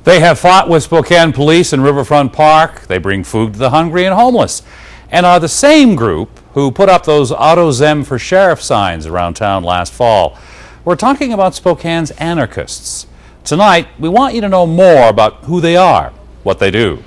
They have fought with Spokane police in Riverfront Park. They bring food to the hungry and homeless, and are the same group who put up those AutoZem for Sheriff signs around town last fall. We're talking about Spokane's anarchists. Tonight, we want you to know more about who they are, what they do.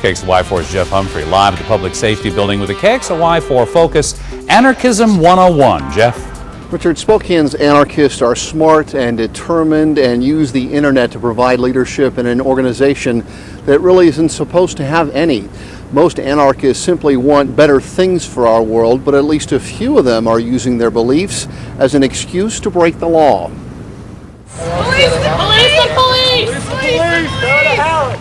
KXLY4's Jeff Humphrey, live at the Public Safety Building with a KXLY4 Focus Anarchism 101. Jeff? Richard, Spokane's anarchists are smart and determined and use the internet to provide leadership in an organization that really isn't supposed to have any. Most anarchists simply want better things for our world, but at least a few of them are using their beliefs as an excuse to break the law. Police! The police!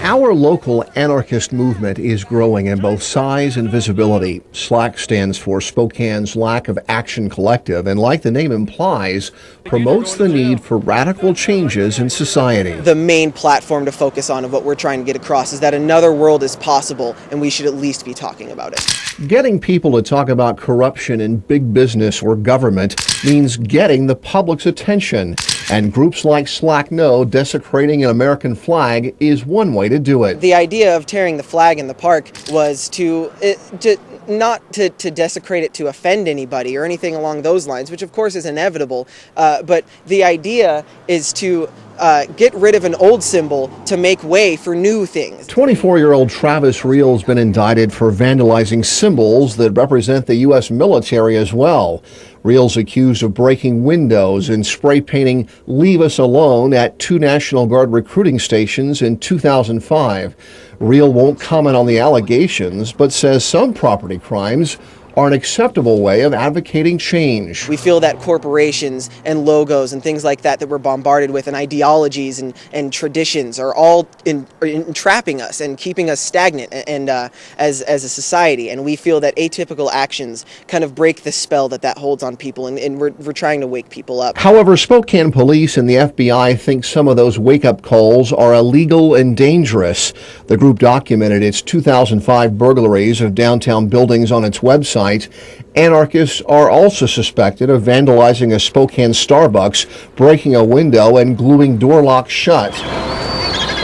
Our local anarchist movement is growing in both size and visibility. SLAC stands for Spokane's Lack of Action Collective, and like the name implies, promotes the need for radical changes in society. The main platform to focus on of what we're trying to get across is that another world is possible, and we should at least be talking about it. Getting people to talk about corruption in big business or government means getting the public's attention. And groups like SLAC know desecrating an American flag is one way to do it. The idea of tearing the flag in the park was not to desecrate it to offend anybody or anything along those lines, which of course is inevitable, but the idea is to get rid of an old symbol to make way for new things. 24-year-old Travis Reel's been indicted for vandalizing symbols that represent the U.S. military as well. Reel's accused of breaking windows and spray painting "Leave Us Alone" at 2 National Guard recruiting stations in 2005. Reel won't comment on the allegations, but says some property crimes are an acceptable way of advocating change. We feel that corporations and logos and things like that we're bombarded with, and ideologies and traditions are all entrapping us and keeping us stagnant and as a society. And we feel that atypical actions kind of break the spell that holds on people, and we're trying to wake people up. However, Spokane police and the FBI think some of those wake-up calls are illegal and dangerous. The group documented its 2005 burglaries of downtown buildings on its website. Anarchists are also suspected of vandalizing a Spokane Starbucks, breaking a window, and gluing door locks shut.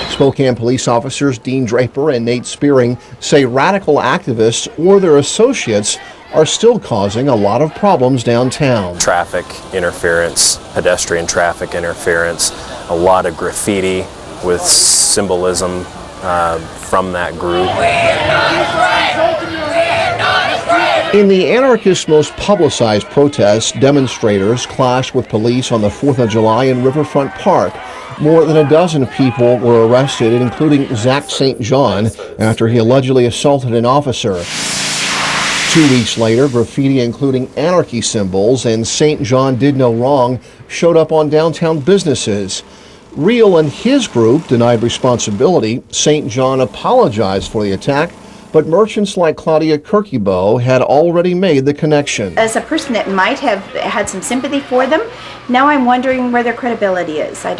Spokane police officers Dean Draper and Nate Spearing say radical activists or their associates are still causing a lot of problems downtown. Traffic interference, pedestrian traffic interference, a lot of graffiti with symbolism from that group. In the anarchists' most publicized protests, demonstrators clashed with police on the 4th of July in Riverfront Park. More than a dozen people were arrested, including Zach St. John, after he allegedly assaulted an officer. 2 weeks later, graffiti including anarchy symbols and "St. John did no wrong" showed up on downtown businesses. Reel and his group denied responsibility. St. John apologized for the attack, but merchants like Claudia Kirkybo had already made the connection. As a person that might have had some sympathy for them, now I'm wondering where their credibility is. I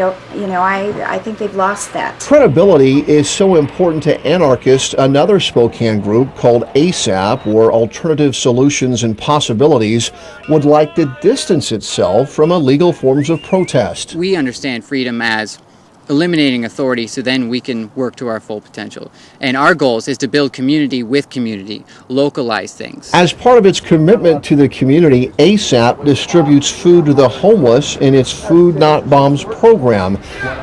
think they've lost that. Credibility is so important to anarchists. Another Spokane group called ASAP, or Alternative Solutions and Possibilities, would like to distance itself from illegal forms of protest. We understand freedom as eliminating authority so then we can work to our full potential. And our goals is to build community with community, localize things. As part of its commitment to the community, ASAP distributes food to the homeless in its Food Not Bombs program.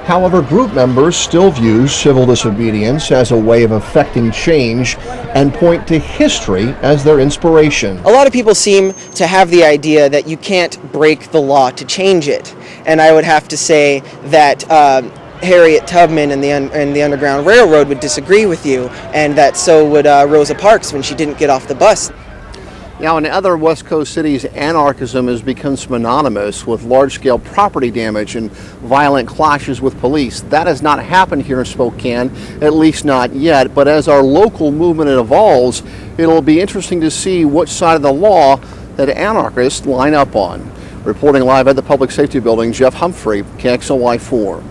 However, group members still view civil disobedience as a way of effecting change and point to history as their inspiration. A lot of people seem to have the idea that you can't break the law to change it. And I would have to say that Harriet Tubman and the Underground Railroad would disagree with you, and that so would Rosa Parks when she didn't get off the bus. Now, in other West Coast cities, anarchism has become synonymous with large-scale property damage and violent clashes with police. That has not happened here in Spokane, at least not yet, but as our local movement evolves, it'll be interesting to see which side of the law that anarchists line up on. Reporting live at the Public Safety Building, Jeff Humphrey, KXLY4.